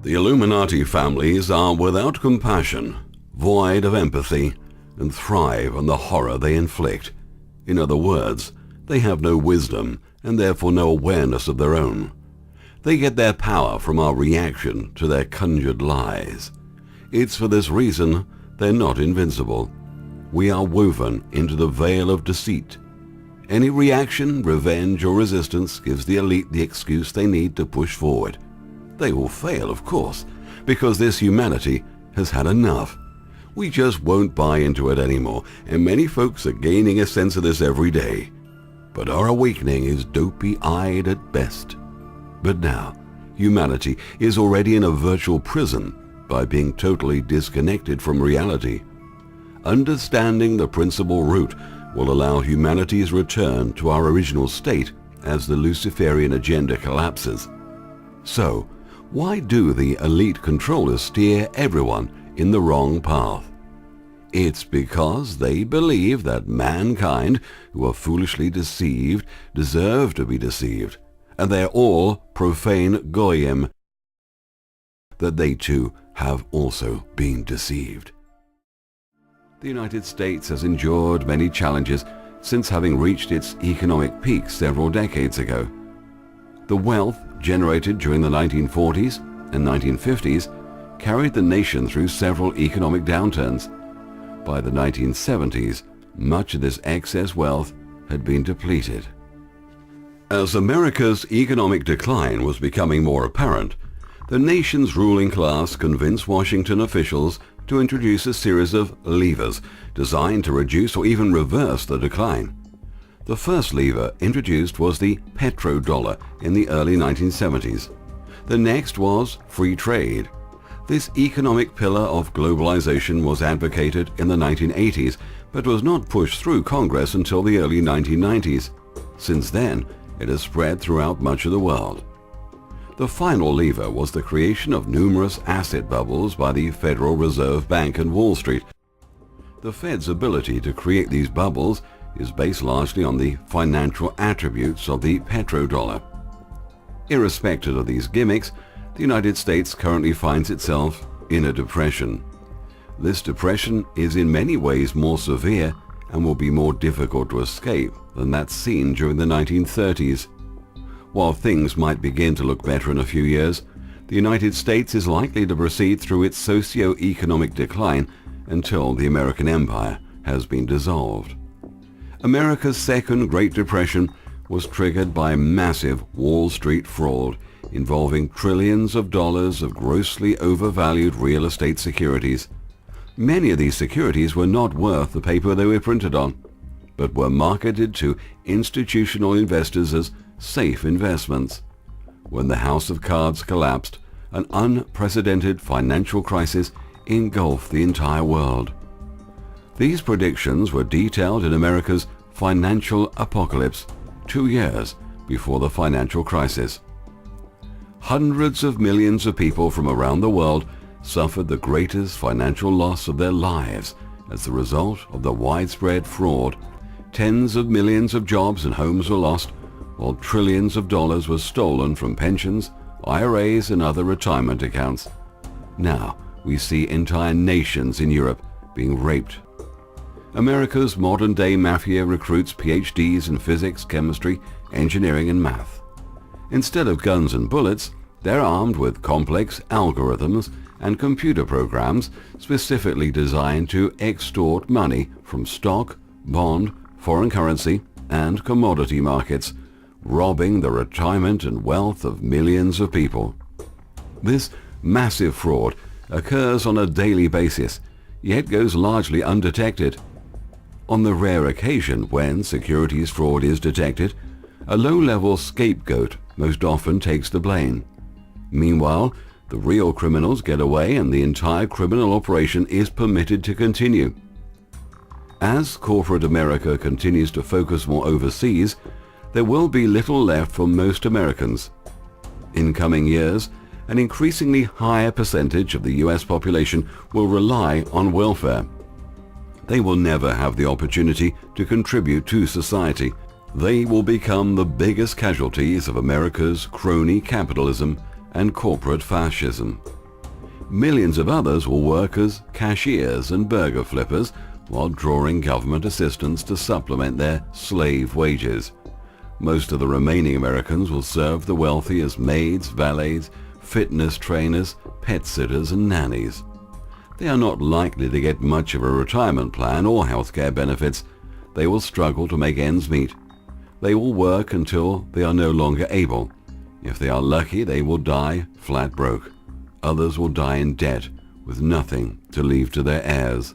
The Illuminati families are without compassion, void of empathy, and thrive on the horror they inflict. In other words, they have no wisdom and therefore no awareness of their own. They get their power from our reaction to their conjured lies. It's for this reason they're not invincible. We are woven into the veil of deceit. Any reaction, revenge, or resistance gives the elite the excuse they need to push forward. They will fail, of course, because this humanity has had enough. We just won't buy into it anymore, and many folks are gaining a sense of this every day. But our awakening is dopey-eyed at best. But now, humanity is already in a virtual prison by being totally disconnected from reality. Understanding the principal root will allow humanity's return to our original state as the Luciferian agenda collapses. So, why do the elite controllers steer everyone in the wrong path? It's because they believe that mankind, who are foolishly deceived, deserve to be deceived, and they're all profane goyim, that they too have also been deceived. The United States has endured many challenges since having reached its economic peak several decades ago. The wealth generated during the 1940s and 1950s carried the nation through several economic downturns. By the 1970s, much of this excess wealth had been depleted. As America's economic decline was becoming more apparent, the nation's ruling class convinced Washington officials to introduce a series of levers designed to reduce or even reverse the decline. The first lever introduced was the petrodollar in the early 1970s. The next was free trade. This economic pillar of globalization was advocated in the 1980s, but was not pushed through Congress until the early 1990s. Since then, it has spread throughout much of the world. The final lever was the creation of numerous asset bubbles by the Federal Reserve Bank and Wall Street. The Fed's ability to create these bubbles is based largely on the financial attributes of the petrodollar. Irrespective of these gimmicks, the United States currently finds itself in a depression. This depression is in many ways more severe and will be more difficult to escape than that seen during the 1930s. While things might begin to look better in a few years, the United States is likely to proceed through its socio-economic decline until the American empire has been dissolved. America's second Great Depression was triggered by massive Wall Street fraud involving trillions of dollars of grossly overvalued real estate securities. Many of these securities were not worth the paper they were printed on, but were marketed to institutional investors as safe investments. When the house of cards collapsed, an unprecedented financial crisis engulfed the entire world. These predictions were detailed in America's Financial Apocalypse 2 years before the financial crisis. Hundreds of millions of people from around the world suffered the greatest financial loss of their lives as a result of the widespread fraud. Tens of millions of jobs and homes were lost, while trillions of dollars were stolen from pensions, IRAs, and other retirement accounts. Now we see entire nations in Europe being raped. America's modern-day mafia recruits PhDs in physics, chemistry, engineering, and math. Instead of guns and bullets, they're armed with complex algorithms and computer programs specifically designed to extort money from stock, bond, foreign currency, and commodity markets, robbing the retirement and wealth of millions of people. This massive fraud occurs on a daily basis, yet goes largely undetected. On the rare occasion when securities fraud is detected, a low-level scapegoat most often takes the blame. Meanwhile, the real criminals get away and the entire criminal operation is permitted to continue. As corporate America continues to focus more overseas, there will be little left for most Americans. In coming years, an increasingly higher percentage of the US population will rely on welfare. They will never have the opportunity to contribute to society. They will become the biggest casualties of America's crony capitalism and corporate fascism. Millions of others will work as cashiers and burger flippers while drawing government assistance to supplement their slave wages. Most of the remaining Americans will serve the wealthy as maids, valets, fitness trainers, pet sitters and nannies. They are not likely to get much of a retirement plan or healthcare benefits. They will struggle to make ends meet. They will work until they are no longer able. If they are lucky, they will die flat broke. Others will die in debt with nothing to leave to their heirs.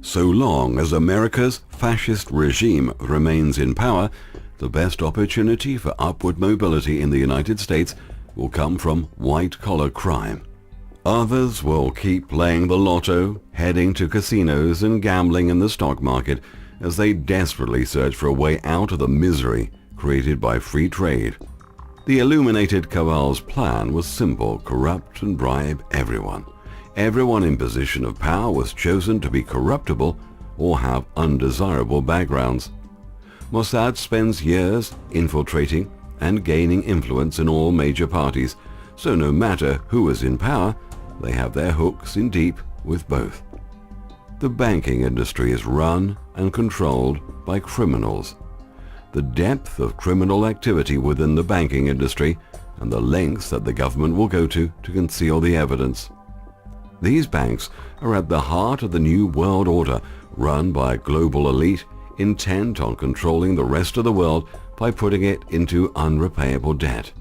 So long as America's fascist regime remains in power, the best opportunity for upward mobility in the United States will come from white-collar crime. Others will keep playing the lotto, heading to casinos and gambling in the stock market as they desperately search for a way out of the misery created by free trade. The illuminated cabal's plan was simple: corrupt and bribe everyone. Everyone in position of power was chosen to be corruptible or have undesirable backgrounds. Mossad spends years infiltrating and gaining influence in all major parties, so no matter who is in power, they have their hooks in deep with both. The banking industry is run and controlled by criminals. The depth of criminal activity within the banking industry and the lengths that the government will go to conceal the evidence. These banks are at the heart of the new world order run by a global elite intent on controlling the rest of the world by putting it into unrepayable debt.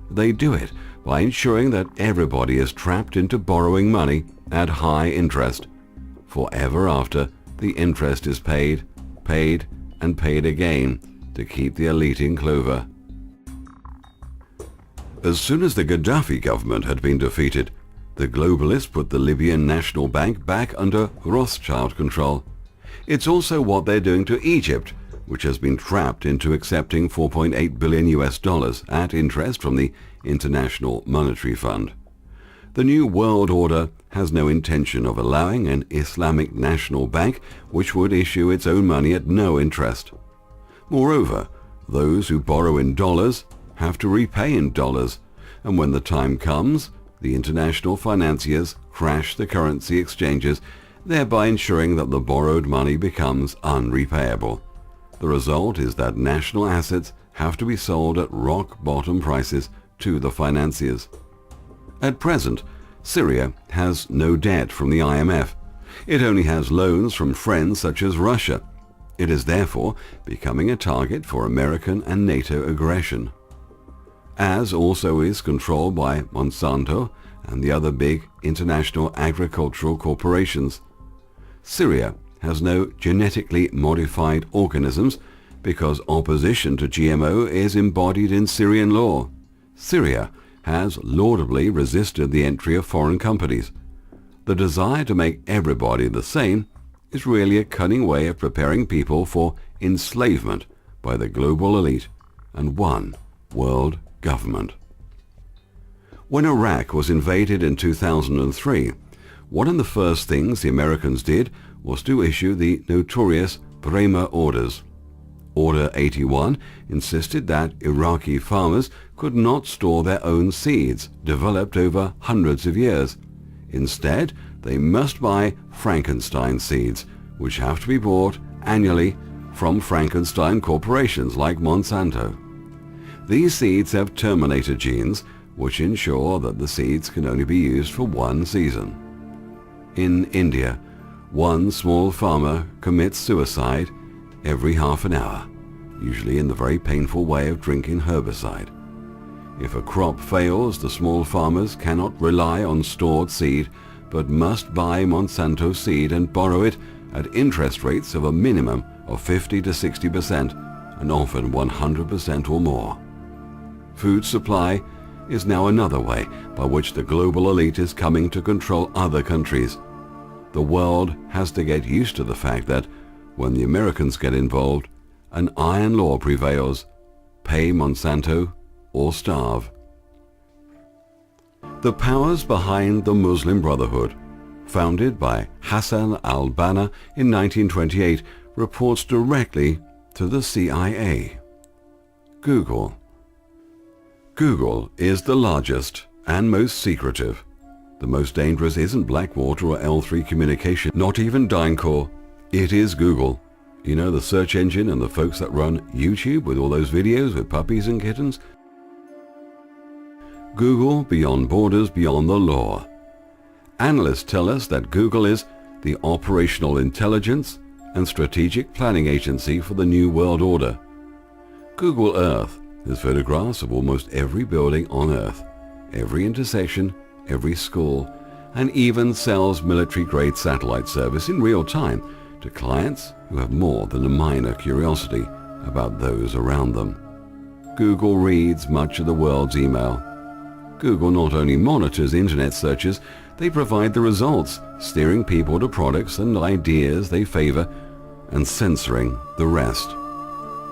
They do it by ensuring that everybody is trapped into borrowing money at high interest. Forever after, the interest is paid, and paid again to keep the elite in clover. As soon as the Gaddafi government had been defeated, the globalists put the Libyan National Bank back under Rothschild control. It's also what they're doing to Egypt, which has been trapped into accepting $4.8 billion at interest from the International Monetary Fund. The New World Order has no intention of allowing an Islamic national bank which would issue its own money at no interest. Moreover, those who borrow in dollars have to repay in dollars, and when the time comes, the international financiers crash the currency exchanges, thereby ensuring that the borrowed money becomes unrepayable. The result is that national assets have to be sold at rock-bottom prices to the financiers. At present, Syria has no debt from the IMF. It only has loans from friends such as Russia. It is therefore becoming a target for American and NATO aggression. As also is controlled by Monsanto and the other big international agricultural corporations. Syria has no genetically modified organisms because opposition to GMO is embodied in Syrian law. Syria has laudably resisted the entry of foreign companies. The desire to make everybody the same is really a cunning way of preparing people for enslavement by the global elite and one world government. When Iraq was invaded in 2003, one of the first things the Americans did was to issue the notorious Bremer Orders. Order 81 insisted that Iraqi farmers could not store their own seeds developed over hundreds of years. Instead, they must buy Frankenstein seeds, which have to be bought annually from Frankenstein corporations like Monsanto. These seeds have terminator genes, which ensure that the seeds can only be used for one season. In India, one small farmer commits suicide every half an hour, usually in the very painful way of drinking herbicide. If a crop fails, the small farmers cannot rely on stored seed, but must buy Monsanto seed and borrow it at interest rates of a minimum of 50 to 60% and often 100% or more. Food supply is now another way by which the global elite is coming to control other countries. The world has to get used to the fact that when the Americans get involved, an iron law prevails: pay Monsanto or starve. The powers behind the Muslim Brotherhood, founded by Hassan al-Banna in 1928, reports directly to the CIA. Google. Google is the largest and most secretive. The most dangerous isn't Blackwater or L3 Communication, not even DynCorp. It is Google. You know, the search engine and the folks that run YouTube with all those videos with puppies and kittens? Google beyond borders, beyond the law. Analysts tell us that Google is the operational intelligence and strategic planning agency for the New World Order. Google Earth has photographs of almost every building on Earth, every intersection, every school, and even sells military-grade satellite service in real time to clients who have more than a minor curiosity about those around them. Google reads much of the world's email. Google not only monitors internet searches, they provide the results, steering people to products and ideas they favor and censoring the rest.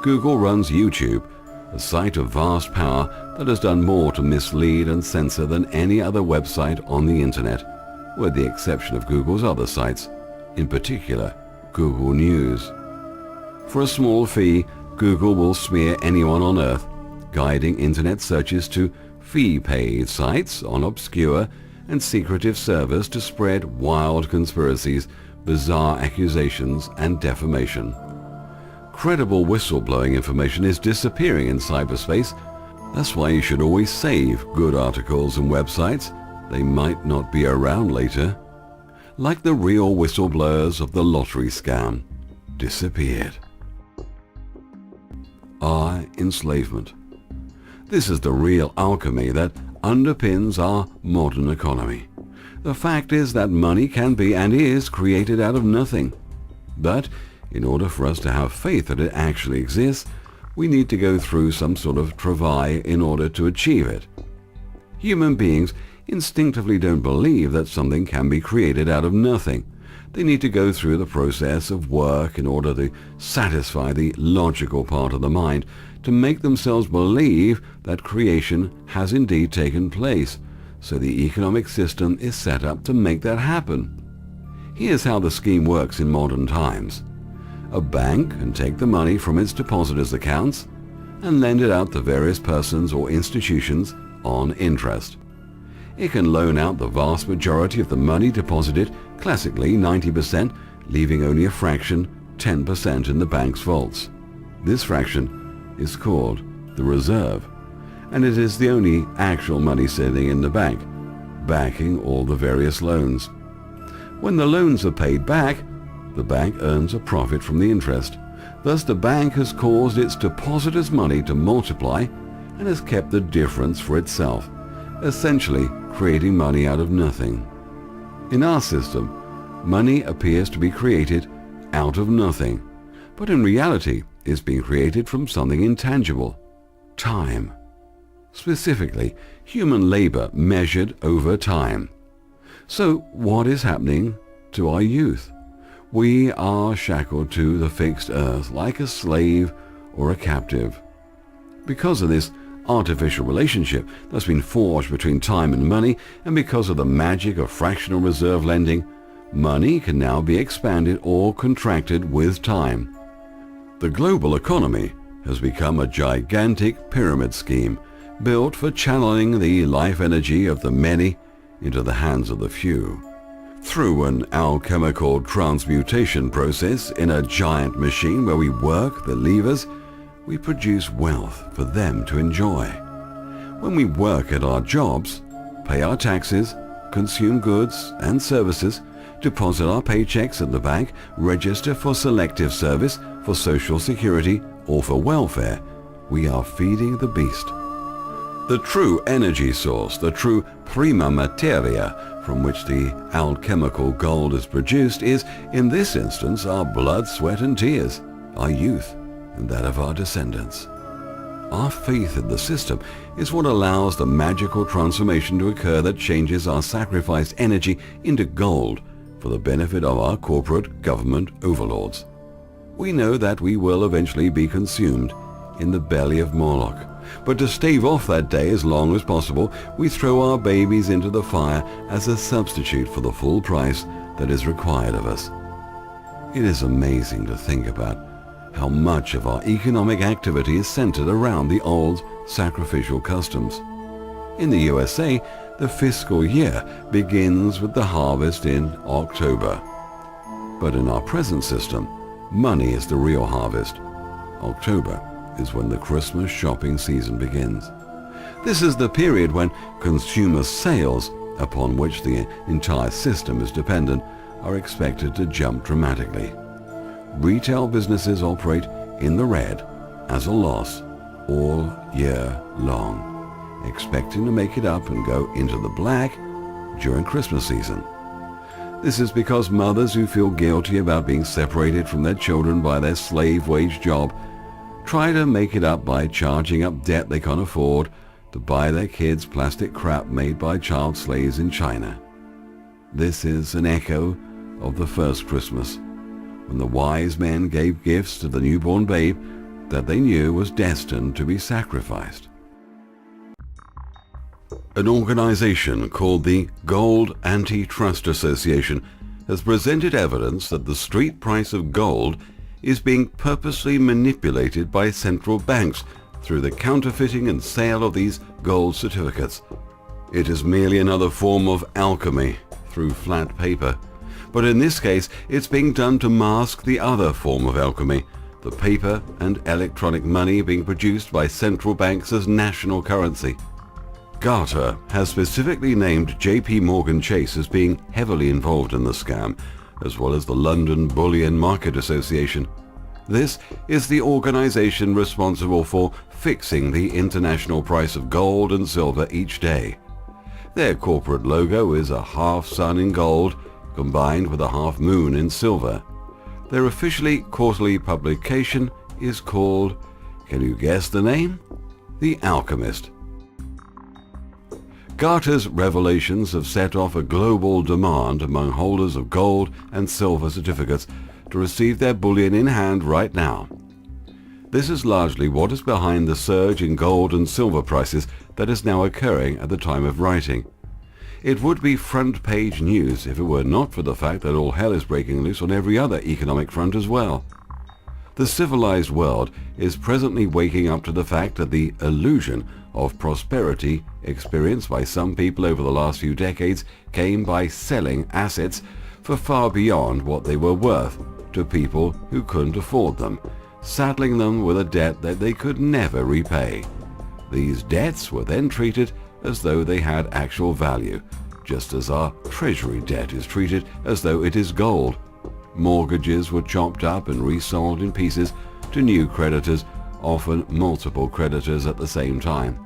Google runs YouTube, a site of vast power that has done more to mislead and censor than any other website on the internet, with the exception of Google's other sites, in particular Google News. For a small fee, Google will smear anyone on Earth, guiding internet searches to fee-paid sites on obscure and secretive servers to spread wild conspiracies, bizarre accusations, and defamation. Credible whistleblowing information is disappearing in cyberspace. That's why you should always save good articles and websites. They might not be around later. Like the real whistleblowers of the lottery scam, disappeared. Our enslavement. This is the real alchemy that underpins our modern economy. The fact is that money can be and is created out of nothing. But in order for us to have faith that it actually exists, we need to go through some sort of travail in order to achieve it. Human beings instinctively don't believe that something can be created out of nothing. They need to go through the process of work in order to satisfy the logical part of the mind, to make themselves believe that creation has indeed taken place, so the economic system is set up to make that happen. Here's how the scheme works in modern times. A bank can take the money from its depositors' accounts and lend it out to various persons or institutions on interest. It can loan out the vast majority of the money deposited, classically 90%, leaving only a fraction, 10%, in the bank's vaults. This fraction is called the reserve, and it is the only actual money sitting in the bank, backing all the various loans. When the loans are paid back, the bank earns a profit from the interest. Thus the bank has caused its depositors' money to multiply and has kept the difference for itself, essentially creating money out of nothing. In our system, money appears to be created out of nothing, but in reality is being created from something intangible, time. Specifically, human labor measured over time. So what is happening to our youth? We are shackled to the fixed earth like a slave or a captive. Because of this artificial relationship that's been forged between time and money, and because of the magic of fractional reserve lending, money can now be expanded or contracted with time. The global economy has become a gigantic pyramid scheme built for channeling the life energy of the many into the hands of the few. Through an alchemical transmutation process in a giant machine where we work the levers, we produce wealth for them to enjoy. When we work at our jobs, pay our taxes, consume goods and services, deposit our paychecks at the bank, register for selective service, for social security, or for welfare, we are feeding the beast. The true energy source, the true prima materia from which the alchemical gold is produced is, in this instance, our blood, sweat and tears, our youth, and that of our descendants. Our faith in the system is what allows the magical transformation to occur that changes our sacrificed energy into gold for the benefit of our corporate government overlords. We know that we will eventually be consumed in the belly of Moloch, but to stave off that day as long as possible, we throw our babies into the fire as a substitute for the full price that is required of us. It is amazing to think about how much of our economic activity is centered around the old sacrificial customs. In the USA, the fiscal year begins with the harvest in October. But in our present system, money is the real harvest. October is when the Christmas shopping season begins. This is the period when consumer sales, upon which the entire system is dependent, are expected to jump dramatically. Retail businesses operate in the red as a loss all year long, expecting to make it up and go into the black during Christmas season. This is because mothers who feel guilty about being separated from their children by their slave wage job try to make it up by charging up debt they can't afford to buy their kids plastic crap made by child slaves in China. This is an echo of the first Christmas, when the wise men gave gifts to the newborn babe that they knew was destined to be sacrificed. An organization called the Gold Anti-Trust Association has presented evidence that the street price of gold is being purposely manipulated by central banks through the counterfeiting and sale of these gold certificates. It is merely another form of alchemy through flat paper, but in this case it's being done to mask the other form of alchemy, the paper and electronic money being produced by central banks as national currency. Gartner has specifically named JP Morgan Chase as being heavily involved in the scam, as well as the London Bullion Market Association. This is the organization responsible for fixing the international price of gold and silver each day. Their corporate logo is a half sun in gold combined with a half moon in silver. Their officially quarterly publication is called, can you guess the name? The Alchemist. Gartner's revelations have set off a global demand among holders of gold and silver certificates to receive their bullion in hand right now. This is largely what is behind the surge in gold and silver prices that is now occurring at the time of writing. It would be front-page news if it were not for the fact that all hell is breaking loose on every other economic front as well. The civilized world is presently waking up to the fact that the illusion of prosperity experienced by some people over the last few decades came by selling assets for far beyond what they were worth to people who couldn't afford them, saddling them with a debt that they could never repay. These debts were then treated as though they had actual value, just as our treasury debt is treated as though it is gold. Mortgages were chopped up and resold in pieces to new creditors, often multiple creditors at the same time.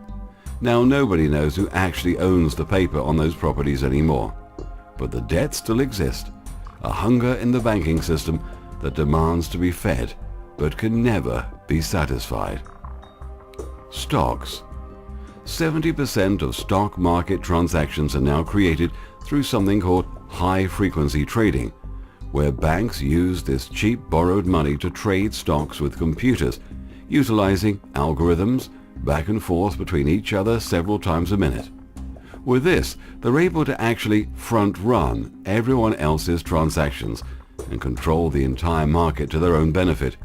Now nobody knows who actually owns the paper on those properties anymore. But the debts still exist, a hunger in the banking system that demands to be fed but can never be satisfied. Stocks. 70% of stock market transactions are now created through something called high-frequency trading, where banks use this cheap borrowed money to trade stocks with computers, utilizing algorithms back and forth between each other several times a minute. With this, they're able to actually front-run everyone else's transactions and control the entire market to their own benefit.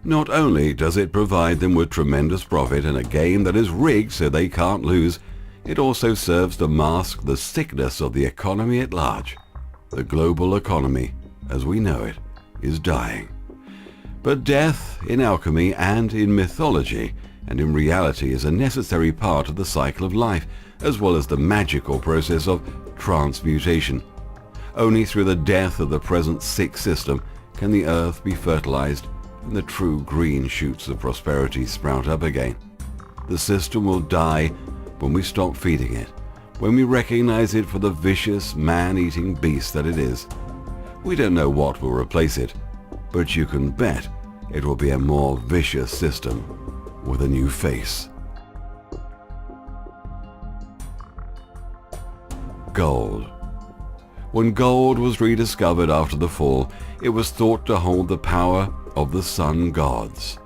Not only does it provide them with tremendous profit in a game that is rigged so they can't lose, it also serves to mask the sickness of the economy at large. The global economy, as we know it, is dying. But death in alchemy and in mythology and in reality is a necessary part of the cycle of life, as well as the magical process of transmutation. Only through the death of the present sick system can the earth be fertilized and the true green shoots of prosperity sprout up again. The system will die when we stop feeding it, when we recognize it for the vicious, man-eating beast that it is. We don't know what will replace it, but you can bet it will be a more vicious system with a new face. Gold. When gold was rediscovered after the fall, it was thought to hold the power of the sun gods.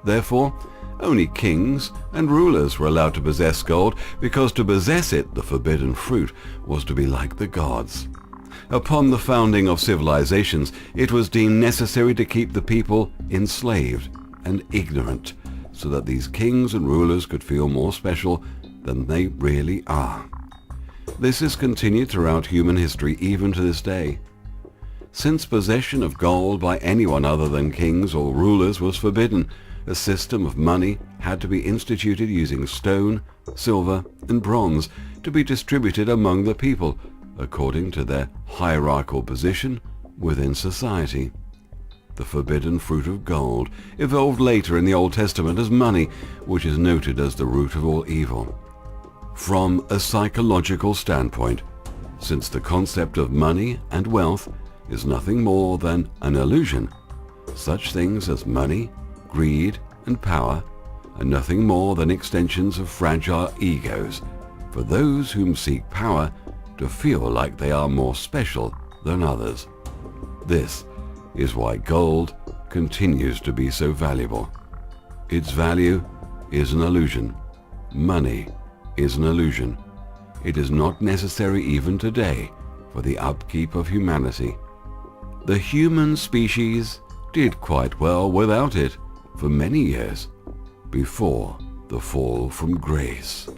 Therefore, only kings and rulers were allowed to possess gold, because to possess it, the forbidden fruit, was to be like the gods. Upon the founding of civilizations, it was deemed necessary to keep the people enslaved and ignorant, so that these kings and rulers could feel more special than they really are. This has continued throughout human history even to this day. Since possession of gold by anyone other than kings or rulers was forbidden, a system of money had to be instituted using stone, silver, and bronze to be distributed among the people according to their hierarchical position within society. The forbidden fruit of gold evolved later in the Old Testament as money, which is noted as the root of all evil. From a psychological standpoint, since the concept of money and wealth is nothing more than an illusion, such things as money, greed, and power are nothing more than extensions of fragile egos for those whom seek power to feel like they are more special than others. This is why gold continues to be so valuable. Its value is an illusion. Money is an illusion. It is not necessary even today for the upkeep of humanity. The human species did quite well without it for many years before the fall from grace.